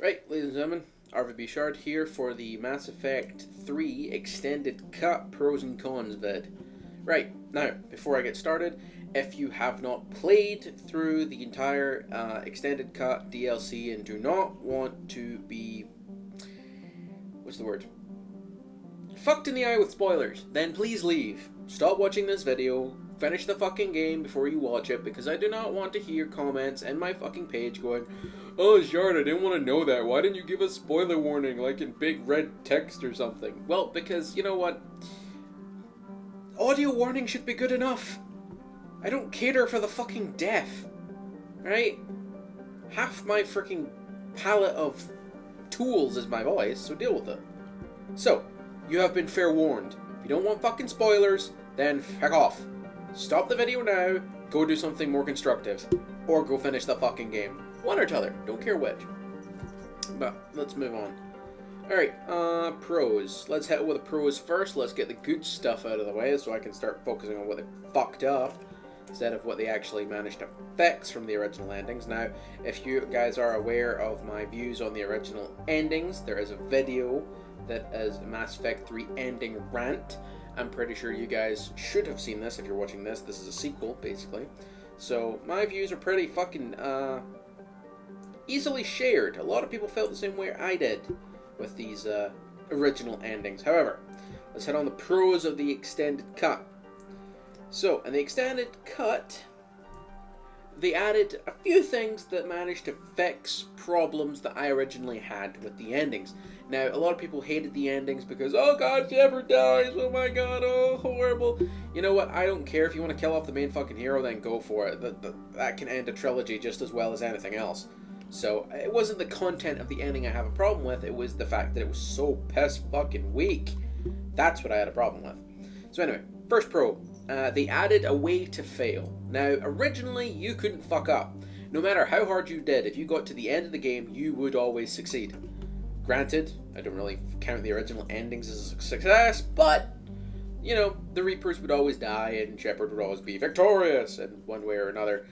Right, ladies and gentlemen, RVB Shard here for the Mass Effect 3 Extended Cut Pros and Cons vid. Right, now, before I get started, if you have not played through the entire Extended Cut DLC and do not want to be... what's the word? Fucked in the eye with spoilers, then please leave. Stop watching this video, finish the fucking game before you watch it, because I do not want to hear comments in my fucking page going, "Oh, Shard, I didn't want to know that. Why didn't you give a spoiler warning, like in big red text or something?" Well, because, you know what? Audio warning should be good enough. I don't cater for the fucking deaf. Right? Half my freaking palette of tools is my voice, so deal with it. So, you have been fair warned. If you don't want fucking spoilers, then fuck off. Stop the video now, go do something more constructive. Or go finish the fucking game. One or t'other, don't care which. But, let's move on. Alright, pros. Let's hit with the pros first. Let's get the good stuff out of the way so I can start focusing on what they fucked up instead of what they actually managed to fix from the original endings. Now, if you guys are aware of my views on the original endings, there is a video that is Mass Effect 3 ending rant. I'm pretty sure you guys should have seen this if you're watching this. This is a sequel, basically. So, my views are pretty fucking, easily shared. A lot of people felt the same way I did with these, original endings. However, let's hit on the pros of the extended cut. So, in the extended cut, they added a few things that managed to fix problems that I originally had with the endings. Now, a lot of people hated the endings because, oh god, Shepard dies, oh my god, oh, horrible. You know what, I don't care. If you want to kill off the main fucking hero, then go for it. That can end a trilogy just as well as anything else. So, it wasn't the content of the ending I have a problem with, it was the fact that it was so piss fucking weak. That's what I had a problem with. So anyway, first pro. They added a way to fail. Now, originally, you couldn't fuck up. No matter how hard you did, if you got to the end of the game, you would always succeed. Granted, I don't really count the original endings as a success, but, you know, the Reapers would always die, and Shepard would always be victorious in one way or another.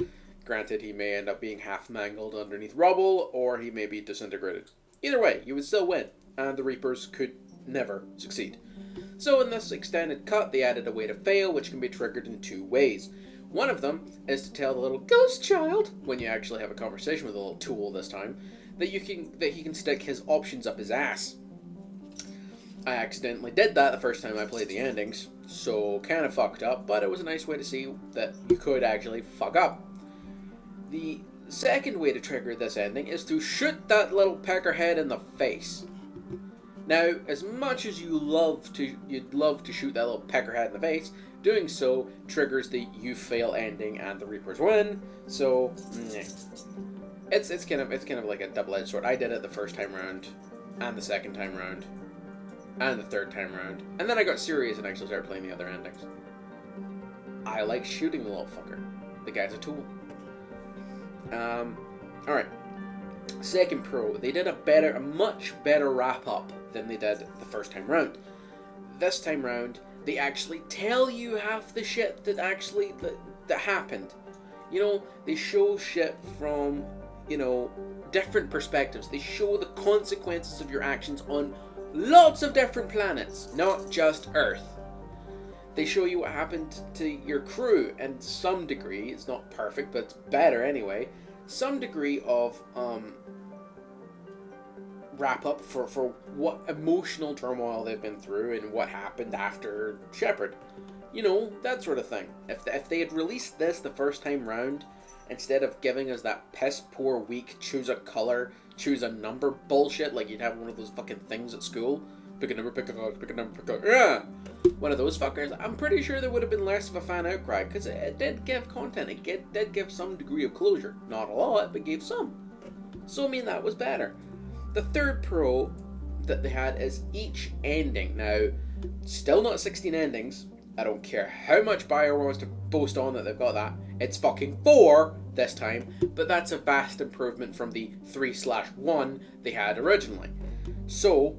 Granted, he may end up being half mangled underneath rubble, or he may be disintegrated. Either way, you would still win, and the Reapers could never succeed. So in this extended cut, they added a way to fail, which can be triggered in two ways. One of them is to tell the little ghost child, when you actually have a conversation with a little tool this time, that he can stick his options up his ass. I accidentally did that the first time I played the endings, so kind of fucked up, but it was a nice way to see that you could actually fuck up. The second way to trigger this ending is to shoot that little peckerhead in the face. Now, as much as you'd love to shoot that little peckerhead in the face, doing so triggers the you fail ending and the Reapers win. So, it's kind of like a double-edged sword. I did it the first time round, and the second time round, and the third time round, and then I got serious and actually started playing the other endings. I like shooting the little fucker. The guy's a tool. All right. Second pro, they did a much better wrap-up than they did the first time round. This time round, they actually tell you half the shit that happened. You know, they show shit from, you know, different perspectives. They show the consequences of your actions on lots of different planets, not just Earth. They show you what happened to your crew, and some degree, it's not perfect, but it's better anyway, some degree of, wrap up for what emotional turmoil they've been through and what happened after Shepard. You know, that sort of thing. If they had released this the first time round, instead of giving us that piss poor weak choose a color, choose a number bullshit like you'd have one of those fucking things at school. Pick a number, pick a color, pick a number, pick a color. Yeah! One of those fuckers. I'm pretty sure there would have been less of a fan outcry, because it did give content. It did give some degree of closure. Not a lot, but gave some. So, I mean, that was better. The third pro that they had is each ending. Now, still not 16 endings. I don't care how much BioWare wants to boast on that they've got that. It's fucking 4 this time, but that's a vast improvement from the 3/1 they had originally. So,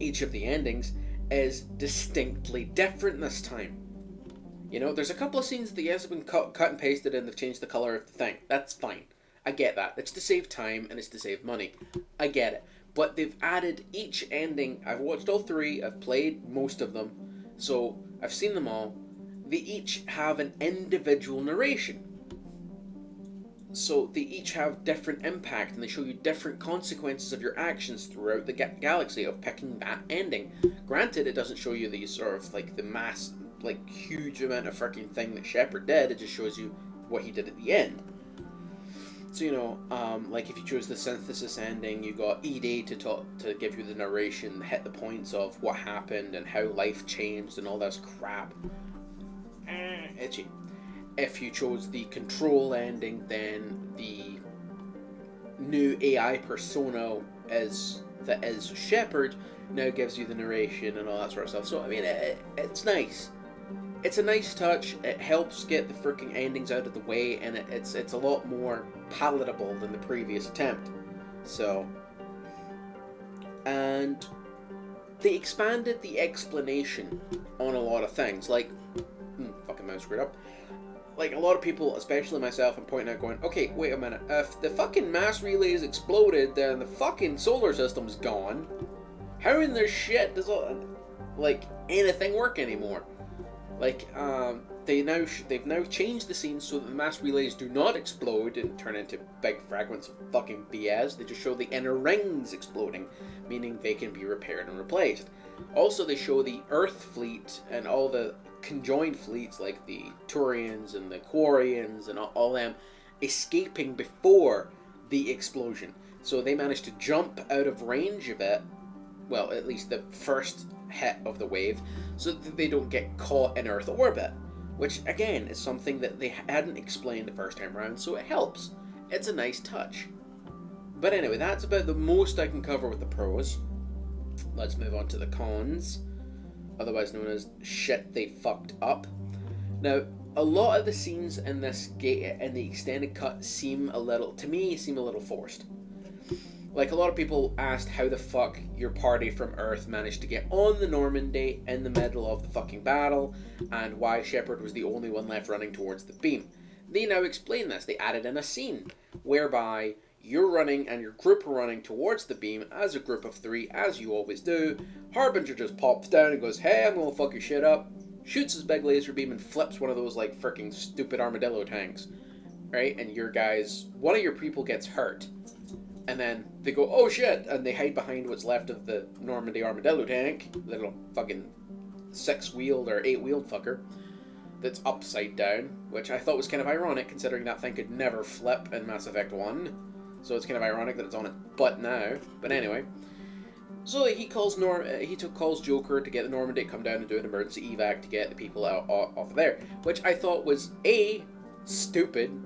each of the endings is distinctly different this time. You know, there's a couple of scenes that yes have been cut and pasted and they've changed the color of the thing. That's fine. I get that. It's to save time and it's to save money. I get it. But they've added each ending. I've watched all three. I've played most of them. So I've seen them all. They each have an individual narration. So they each have different impact and they show you different consequences of your actions throughout the galaxy of picking that ending. Granted, it doesn't show you the sort of like the mass, like huge amount of freaking thing that Shepard did. It just shows you what he did at the end. So, you know, like if you chose the synthesis ending, you got ED to give you the narration, hit the points of what happened and how life changed and all this crap. Itchy. If you chose the control ending, then the new AI persona that is Shepard now gives you the narration and all that sort of stuff. So, I mean, it's nice. It's a nice touch. It helps get the freaking endings out of the way, and it's a lot more palatable than the previous attempt. So, and they expanded the explanation on a lot of things. Like, fucking mouse screwed up. Like, a lot of people, especially myself, I'm pointing out going, okay, wait a minute. If the fucking mass relays exploded, then the fucking solar system's gone. How in the shit does anything work anymore? Like, they've now changed the scene so that the mass relays do not explode and turn into big fragments of fucking BS. They just show the inner rings exploding, meaning they can be repaired and replaced. Also, they show the Earth fleet and all the conjoined fleets like the Turians and the Quarians and all them escaping before the explosion. So they managed to jump out of range of it, well, at least the first hit of the wave, so that they don't get caught in Earth orbit, which again is something that they hadn't explained the first time around, so it helps. It's a nice touch. But anyway, that's about the most I can cover with the pros. Let's move on to the cons, otherwise known as shit they fucked up. Now, a lot of the scenes in this in the extended cut seem a little forced. Like, a lot of people asked how the fuck your party from Earth managed to get on the Normandy in the middle of the fucking battle, and why Shepard was the only one left running towards the beam. They now explain this. They added in a scene whereby you're running and your group are running towards the beam as a group of three, as you always do. Harbinger just pops down and goes, hey, I'm gonna fuck your shit up, shoots his big laser beam and flips one of those, like, freaking stupid armadillo tanks, right? And one of your people gets hurt. And then they go, oh shit, and they hide behind what's left of the Normandy armadillo tank, little fucking 6-wheeled or 8-wheeled fucker that's upside down, which I thought was kind of ironic considering that thing could never flip in Mass Effect 1. So it's kind of ironic that it's on its butt now. But anyway, so he calls Joker to get the Normandy to come down and do an emergency evac to get the people out off of there, which I thought was stupid.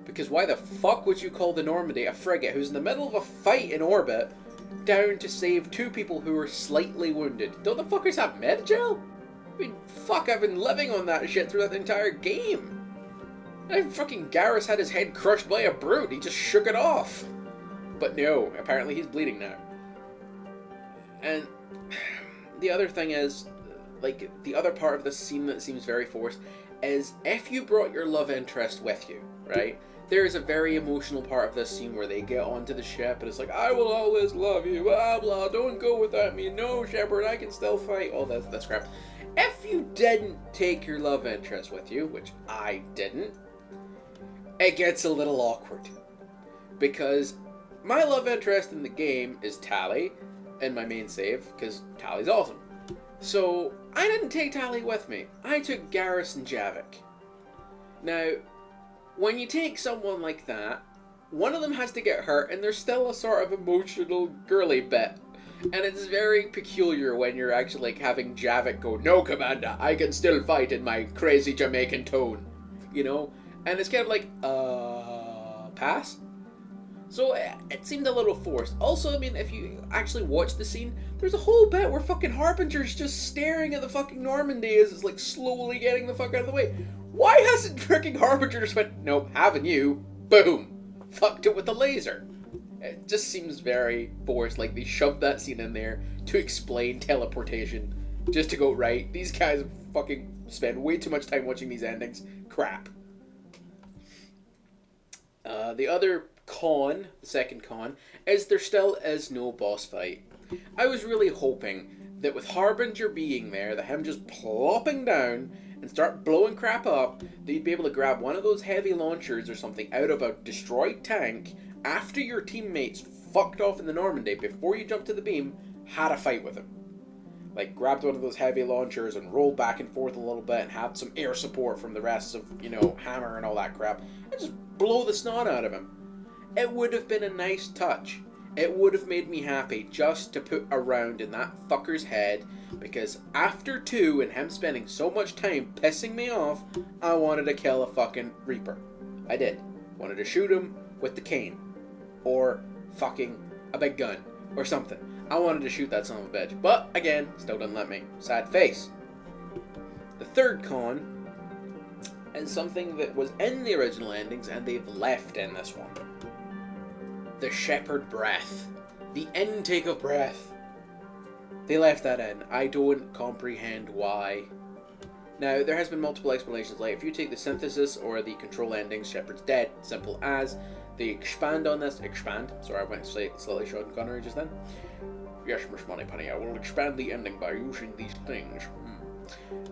Because why the fuck would you call the Normandy a frigate who's in the middle of a fight in orbit down to save two people who were slightly wounded? Don't the fuckers have Medgel? I mean, fuck, I've been living on that shit throughout the entire game. And fucking Garrus had his head crushed by a brute. He just shook it off. But no, apparently he's bleeding now. And the other thing is, like, the other part of this scene that seems very forced is if you brought your love interest with you, right? There is a very emotional part of this scene where they get onto the ship and it's like, I will always love you, blah blah, don't go without me, no Shepard, I can still fight, all that crap. If you didn't take your love interest with you, which I didn't, it gets a little awkward. Because my love interest in the game is Tali, in my main save, because Tali's awesome. So, I didn't take Tali with me. I took Garrus and Javik. Now, when you take someone like that, one of them has to get hurt, and there's still a sort of emotional, girly bit. And it's very peculiar when you're actually like having Javik go, no, Commander, I can still fight in my crazy Jamaican tone. You know? And it's kind of like, pass? So it seemed a little forced. Also, I mean, if you actually watch the scene, there's a whole bit where fucking Harbinger's just staring at the fucking Normandy as it's like slowly getting the fuck out of the way. Why hasn't freaking Harbinger just went, nope, having you, boom, fucked it with the laser? It just seems very forced, like they shoved that scene in there to explain teleportation, just to go, right, these guys fucking spend way too much time watching these endings. Crap. The other con, the second con, is there still is no boss fight. I was really hoping that with Harbinger being there, that him just plopping down and start blowing crap up, that you'd be able to grab one of those heavy launchers or something out of a destroyed tank after your teammates fucked off in the Normandy before you jumped to the beam, had a fight with him. Like, grabbed one of those heavy launchers and rolled back and forth a little bit and had some air support from the rest of, Hammer and all that crap, and just blow the snot out of him. It would have been a nice touch. It would have made me happy just to put a round in that fucker's head, because after 2 and him spending so much time pissing me off, I wanted to kill a fucking Reaper. I did. Wanted to shoot him with the cane. Or fucking a big gun. Or something. I wanted to shoot that son of a bitch. But, again, still didn't let me. Sad face. The third con is something that was in the original endings and they've left in this one. The Shepherd breath. The intake of breath. They left that in. I don't comprehend why. Now, there has been multiple explanations. Like, if you take the synthesis or the control endings, Shepherd's dead. Simple as. They expand on this. Sorry, I went slightly short and gunnery just then. Yes, Miss Moneypenny, I will expand the ending by using these things.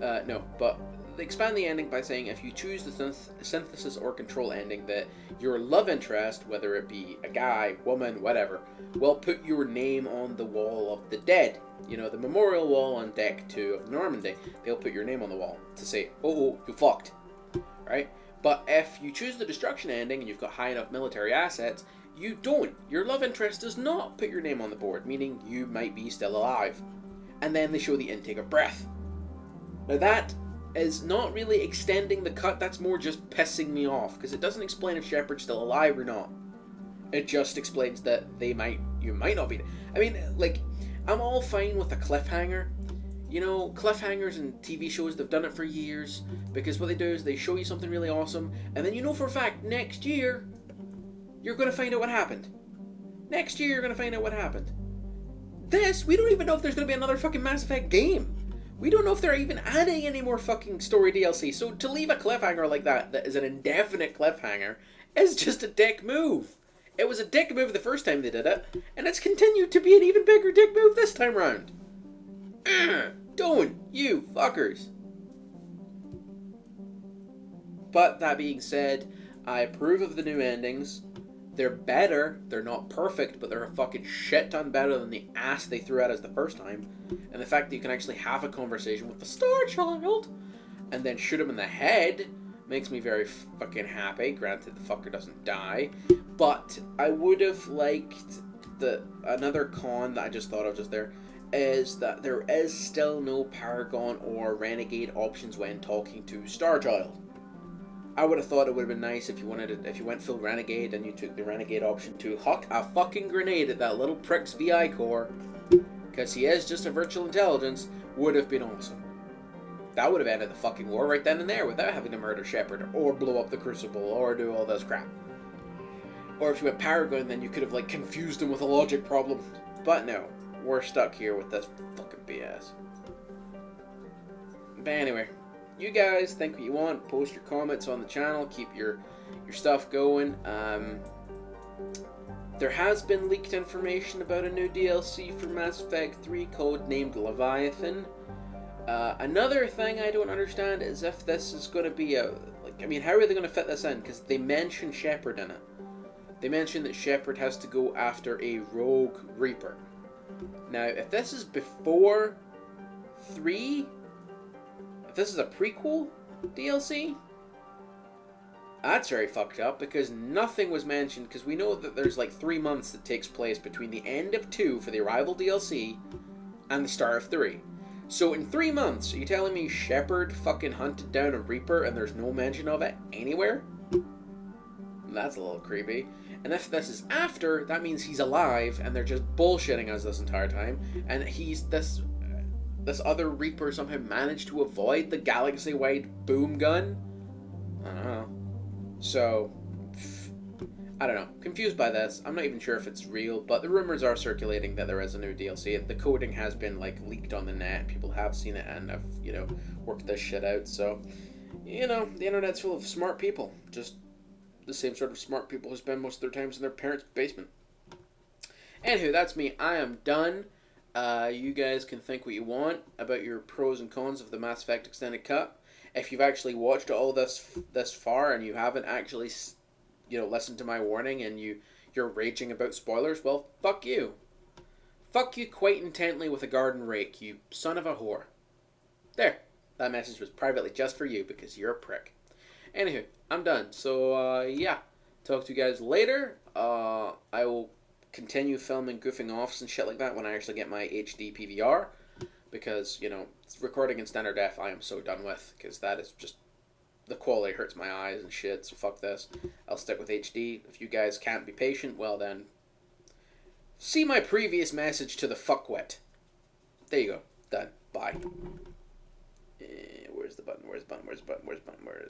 No, but they expand the ending by saying if you choose the synthesis or control ending, that your love interest, whether it be a guy, woman, whatever, will put your name on the wall of the dead. You know, the memorial wall on deck 2 of Normandy. They'll put your name on the wall to say, oh, you fucked. Right? But if you choose the destruction ending and you've got high enough military assets, you don't. Your love interest does not put your name on the board, meaning you might be still alive. And then they show the intake of breath. Now that is not really extending the cut, that's more just pissing me off, because it doesn't explain if Shepherd's still alive or not. It just explains that you might not be. I mean, like, I'm all fine with a cliffhanger. You know, cliffhangers in TV shows, they've done it for years, because what they do is they show you something really awesome, and then you know for a fact, next year, you're going to find out what happened. Next year, you're going to find out what happened. This, we don't even know if there's going to be another fucking Mass Effect game. We don't know if they're even adding any more fucking story DLC. So to leave a cliffhanger like that is an indefinite cliffhanger, is just a dick move. It was a dick move the first time they did it, and it's continued to be an even bigger dick move this time round. Don't, you fuckers. But that being said, I approve of the new endings. They're better. They're not perfect, but they're a fucking shit ton better than the ass they threw at us the first time. And the fact that you can actually have a conversation with the Star Child and then shoot him in the head makes me very fucking happy. Granted, the fucker doesn't die. But I would have liked another con that I just thought of just there is that there is still no Paragon or Renegade options when talking to Star Child. I would have thought it would have been nice if you went full Renegade and you took the Renegade option to huck a fucking grenade at that little prick's VI core, because he is just a virtual intelligence, would have been awesome. That would have ended the fucking war right then and there without having to murder Shepard or blow up the Crucible or do all this crap. Or if you went Paragon, then you could have confused him with a logic problem. But no, we're stuck here with this fucking BS. But anyway, you guys think what you want, post your comments on the channel, keep your stuff going. There has been leaked information about a new DLC for Mass Effect 3 codenamed Leviathan. Another thing I don't understand is if this is going to be how are they going to fit this in? Because they mention Shepard in it. They mention that Shepard has to go after a rogue Reaper. Now, if this is before 3... If this is a prequel DLC, that's very fucked up, because nothing was mentioned, because we know that there's 3 months that takes place between the end of 2 for the Arrival DLC and the start of 3. So in 3 months, are you telling me Shepard fucking hunted down a Reaper and there's no mention of it anywhere? That's a little creepy. And if this is after, that means he's alive and they're just bullshitting us this entire time, and this other Reaper somehow managed to avoid the galaxy-wide boom gun? I don't know. So, I don't know. Confused by this. I'm not even sure if it's real, but the rumors are circulating that there is a new DLC. The coding has been leaked on the net. People have seen it and have, worked this shit out. So, the internet's full of smart people. Just the same sort of smart people who spend most of their times in their parents' basement. Anywho, that's me. I am done. You guys can think what you want about your pros and cons of the Mass Effect Extended Cut. If you've actually watched all this far and you haven't actually, listened to my warning and you're raging about spoilers, well, fuck you. Fuck you quite intently with a garden rake, you son of a whore. There. That message was privately just for you because you're a prick. Anywho, I'm done. So, yeah. Talk to you guys later. I will continue filming goofing offs and shit like that when I actually get my HD PVR. Because, recording in standard def I am so done with. Because that is just... the quality hurts my eyes and shit, so fuck this. I'll stick with HD. If you guys can't be patient, well then... see my previous message to the fuckwit. There you go. Done. Bye. Where's the button? Where's the button? Where's the button? Where's the button? Where is it?